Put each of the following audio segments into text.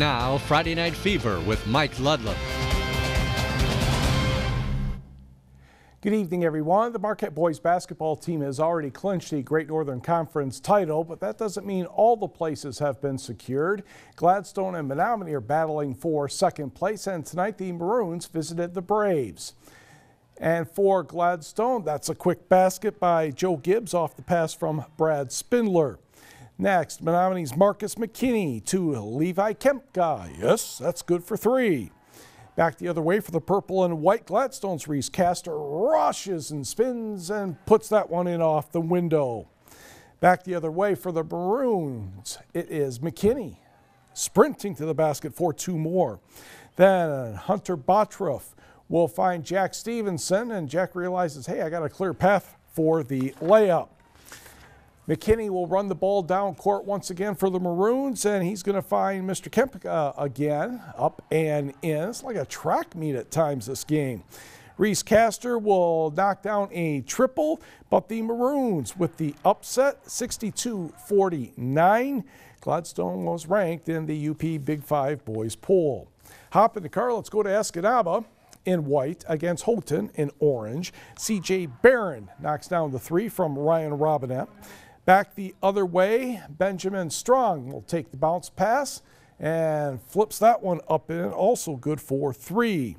now, Friday Night Fever with Mike Ludlam. Good evening, everyone. The Marquette boys basketball team has already clinched the Great Northern Conference title, but that doesn't mean all the places have been secured. Gladstone and Menominee are battling for second place, and tonight the Maroons visited the Braves. And for Gladstone, that's a quick basket by Joe Gibbs off the pass from Brad Spindler. Next, Menominee's Marcus McKinney to Levi Kempka. Yes, that's good for three. Back the other way for the purple and white, Gladstone's Reese Castor rushes and spins and puts that one in off the window. Back the other way for the Maroons, it is McKinney sprinting to the basket for two more. Then Hunter Botruff will find Jack Stevenson, and Jack realizes, hey, I got a clear path for the layup. McKinney will run the ball down court once again for the Maroons, and he's going to find Mr. Kempka again, up and in. It's like a track meet at times this game. Reese Castor will knock down a triple, but the Maroons with the upset, 62-49. Gladstone was ranked in the UP Big Five boys poll. Hop in the car, let's go to Escanaba in white against Houghton in orange. C.J. Barron knocks down the three from Ryan Robinette. Back the other way, Benjamin Strong will take the bounce pass and flips that one up in, also good for three.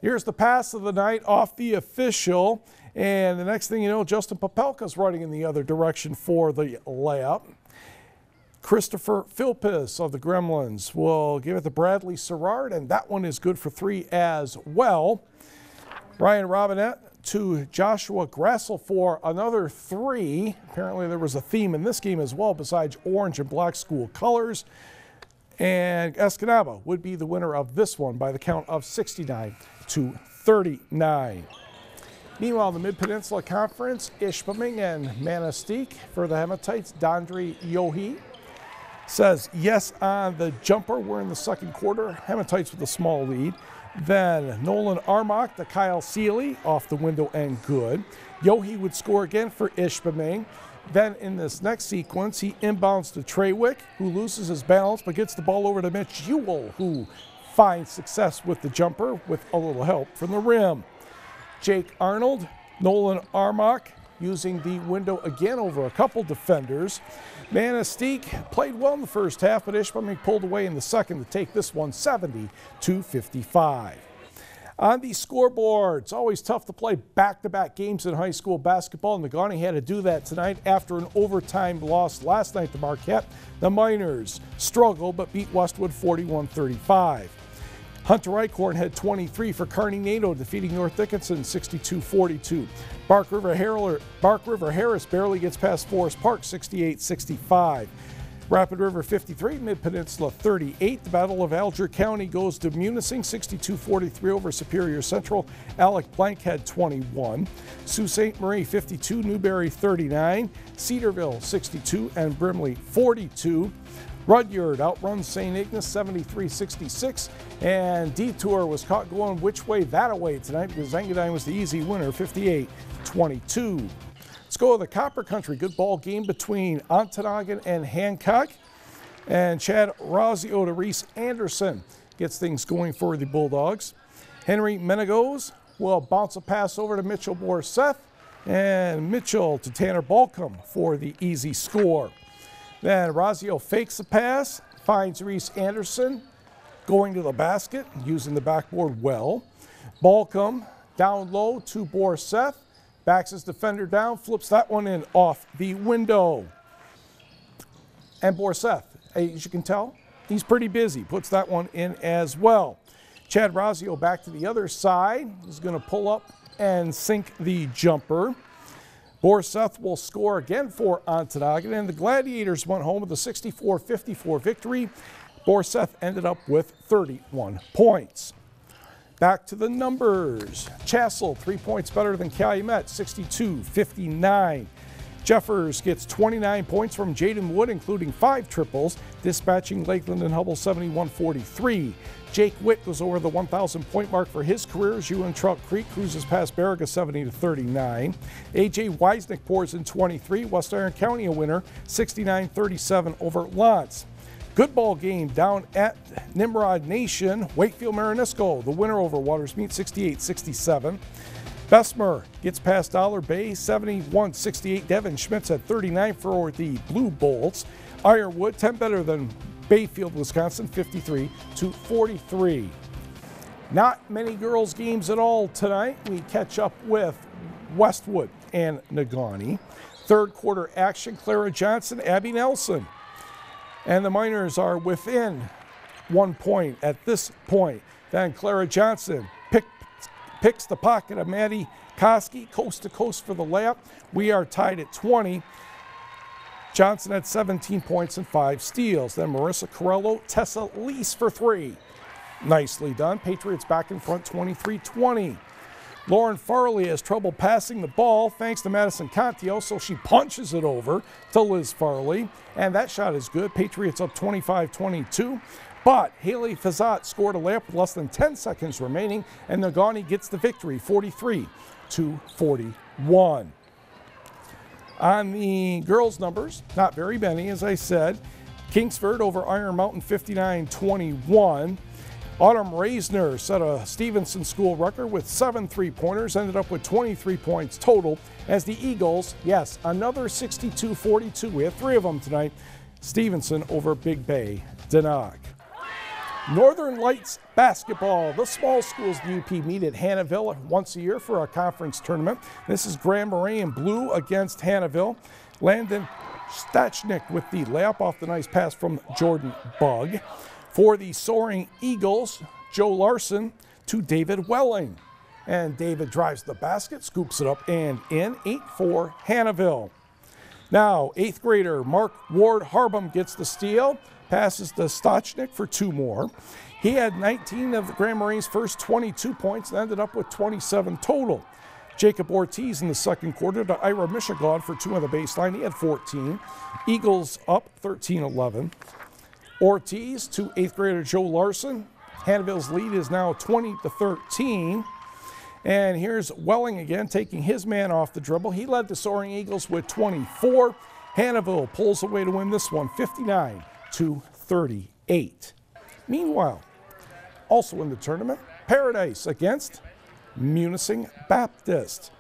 Here's the pass of the night off the official, and the next thing you know, Justin Popelka's running in the other direction for the layup. Christopher Philpis of the Gremlins will give it to Bradley Serrard, and that one is good for three as well. Ryan Robinette to Joshua Grassel for another three. Apparently there was a theme in this game as well besides orange and black school colors. And Escanaba would be the winner of this one by the count of 69-39. Meanwhile, in the Mid-Peninsula Conference, Ishpeming and Manistique for the Hematites, Dondre Yohe says yes on the jumper. We're in the second quarter. Hematites with a small lead. Then Nolan Armock to Kyle Seeley off the window and good. Yohe would score again for Ishpeming. Then in this next sequence, he inbounds to Treywick, who loses his balance but gets the ball over to Mitch Ewell, who finds success with the jumper with a little help from the rim. Jake Arnold, Nolan Armock using the window again over a couple defenders. Manistique played well in the first half, but Ishpeming pulled away in the second to take this one 70-55. On the scoreboard, it's always tough to play back-to-back games in high school basketball. Negaunee had to do that tonight after an overtime loss last night to Marquette. The Miners struggled but beat Westwood 41-35. Hunter Eichhorn had 23 for Kearney NATO, defeating North Dickinson 62-42. Bark River Harris barely gets past Forest Park 68-65. Rapid River 53, Mid-Peninsula 38. The Battle of Alger County goes to Munising 62-43 over Superior Central. Alec Blank had 21. Sault Ste. Marie 52, Newberry 39. Cedarville 62 and Brimley 42. Rudyard outruns St. Ignace 73-66, and Detour was caught going which way that away tonight because Engadine was the easy winner 58-22. Let's go to the Copper Country. Good ball game between Ontonagon and Hancock, and Chad Razio to Reese Anderson gets things going for the Bulldogs. Henry Menegos will bounce a pass over to Mitchell Borseth, and Mitchell to Tanner Balcom for the easy score. Then Razio fakes the pass, finds Reese Anderson going to the basket, using the backboard well. Balcom down low to Borseth, backs his defender down, flips that one in off the window. And Borseth, as you can tell, he's pretty busy, puts that one in as well. Chad Razio back to the other side, he's going to pull up and sink the jumper. Borseth will score again for Ontonagon, and the Gladiators went home with a 64-54 victory. Borseth ended up with 31 points. Back to the numbers. Chassell, 3 points better than Calumet, 62-59. Jeffers gets 29 points from Jaden Wood, including 5 triples, dispatching Lakeland and Hubble 71-43. Jake Witt goes over the 1,000-point mark for his career as UN Trout Creek cruises past Baraga 70-39. A.J. Weisnick pours in 23. West Iron County a winner, 69-37 over Lantz. Good ball game down at Nimrod Nation. Wakefield Marinisco, the winner over Watersmeet, 68-67. Bessemer gets past Dollar Bay, 71-68. Devin Schmitz at 39 for the Blue Bolts. Ironwood, 10 better than Bayfield, Wisconsin, 53-43. Not many girls' games at all tonight. We catch up with Westwood and Negaunee. Third quarter action, Clara Johnson, Abby Nelson. And the Miners are within 1 point at this point. Then Clara Johnson picks the pocket of Maddie Koski, coast to coast for the layup. We are tied at 20. Johnson had 17 points and 5 steals. Then Marissa Corello, Tessa Lease for 3. Nicely done. Patriots back in front, 23-20. Lauren Farley has trouble passing the ball thanks to Madison Contio, so she punches it over to Liz Farley, and that shot is good. Patriots up 25-22, but Haley Fazat scored a layup with less than 10 seconds remaining, and Negaunee gets the victory, 43-41. On the girls' numbers, not very many, as I said. Kingsford over Iron Mountain, 59-21. Autumn Reisner set a Stevenson school record with 7 three-pointers, ended up with 23 points total as the Eagles, yes, another 62-42. We have 3 of them tonight. Stevenson over Big Bay Denok. Northern Lights basketball. The small schools of the UP meet at Hannahville once a year for a conference tournament. This is Grand Marais in blue against Hannahville. Landon Stachnik with the layup off the nice pass from Jordan Bugg. For the Soaring Eagles, Joe Larson to David Welling. And David drives the basket, scoops it up and in, 8-4 Hannahville. Now, 8th grader Mark Ward Harbum gets the steal, passes to Stachnik for 2 more. He had 19 of the Grand Marais' first 22 points and ended up with 27 total. Jacob Ortiz in the second quarter to Ira Michigan for 2 on the baseline. He had 14. Eagles up 13-11. Ortiz to 8th grader Joe Larson. Hannahville's lead is now 20-13. And here's Welling again taking his man off the dribble. He led the Soaring Eagles with 24. Hannahville pulls away to win this one, 59-38. Meanwhile, also in the tournament, Paradise against Munising Baptist.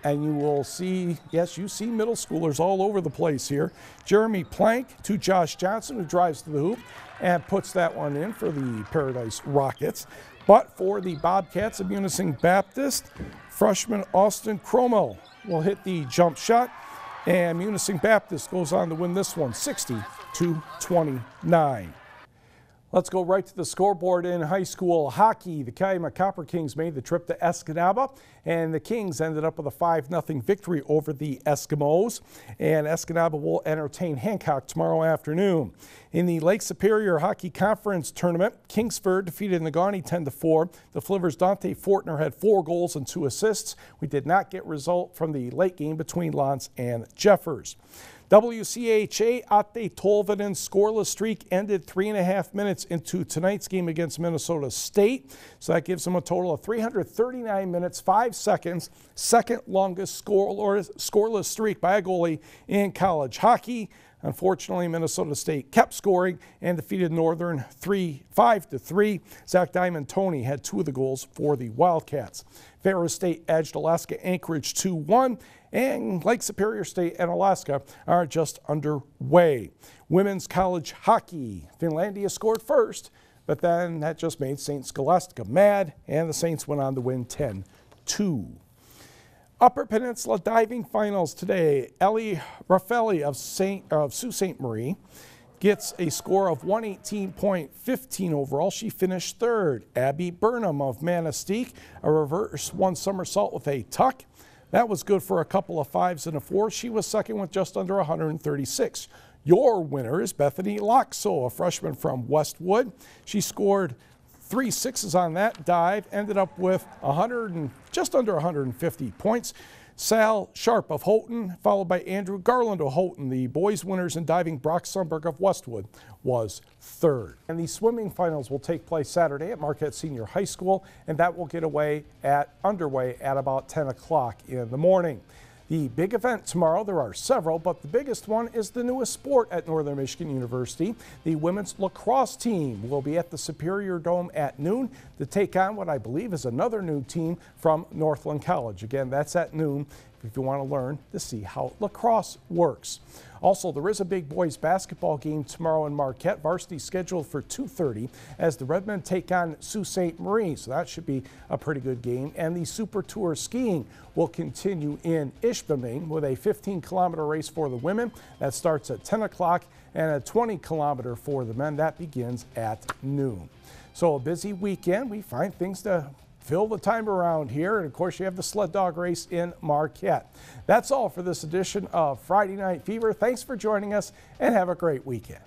And you will see, yes, you see middle schoolers all over the place here. Jeremy Plank to Josh Johnson, who drives to the hoop and puts that one in for the Paradise Rockets. But for the Bobcats of Munising Baptist, freshman Austin Cromwell will hit the jump shot, and Munising Baptist goes on to win this one, 60-29. Let's go right to the scoreboard in high school hockey. The Calumet Copper Kings made the trip to Escanaba, and the Kings ended up with a 5-0 victory over the Eskimos. And Escanaba will entertain Hancock tomorrow afternoon. In the Lake Superior Hockey Conference Tournament, Kingsford defeated Negaunee 10-4. The Flivers' Dante Fortner had 4 goals and 2 assists. We did not get result from the late game between Lance and Jeffers. WCHA Ate Tolvanen scoreless streak ended 3.5 minutes into tonight's game against Minnesota State. So that gives them a total of 339 minutes, 5 seconds, second longest scoreless streak by a goalie in college hockey. Unfortunately, Minnesota State kept scoring and defeated Northern 5-3. Zach Diamond-Toney had 2 of the goals for the Wildcats. Ferris State edged Alaska Anchorage 2-1. And Lake Superior State and Alaska are just underway. Women's college hockey. Finlandia scored first, but then that just made St. Scholastica mad, and the Saints went on to win 10-2. Upper Peninsula diving finals today. Ellie Raffelli of Sault Ste. Marie gets a score of 118.15 overall. She finished 3rd. Abby Burnham of Manistique, a reverse 1 somersault with a tuck. That was good for a couple of 5s and a 4. She was second with just under 136. Your winner is Bethany Loxo, a freshman from Westwood. She scored 3 6s on that dive, ended up with just under 150 points. Sal Sharp of Houghton, followed by Andrew Garland of Houghton. The boys' winners in diving, Brock Sundberg of Westwood, was 3rd. And the swimming finals will take place Saturday at Marquette Senior High School, and that will get underway at about 10 o'clock in the morning. The big event tomorrow, there are several, but the biggest one is the newest sport at Northern Michigan University. The women's lacrosse team will be at the Superior Dome at noon to take on what I believe is another new team from Northland College. Again, that's at noon if you want to learn to see how lacrosse works. Also, there is a big boys basketball game tomorrow in Marquette. Varsity scheduled for 2:30 as the Redmen take on Sault Ste. Marie. So that should be a pretty good game. And the Super Tour skiing will continue in Ishpeming with a 15-kilometer race for the women. That starts at 10 o'clock and a 20-kilometer for the men. That begins at noon. So a busy weekend. We find things to fill the time around here. And of course, you have the sled dog race in Marquette. That's all for this edition of Friday Night Fever. Thanks for joining us and have a great weekend.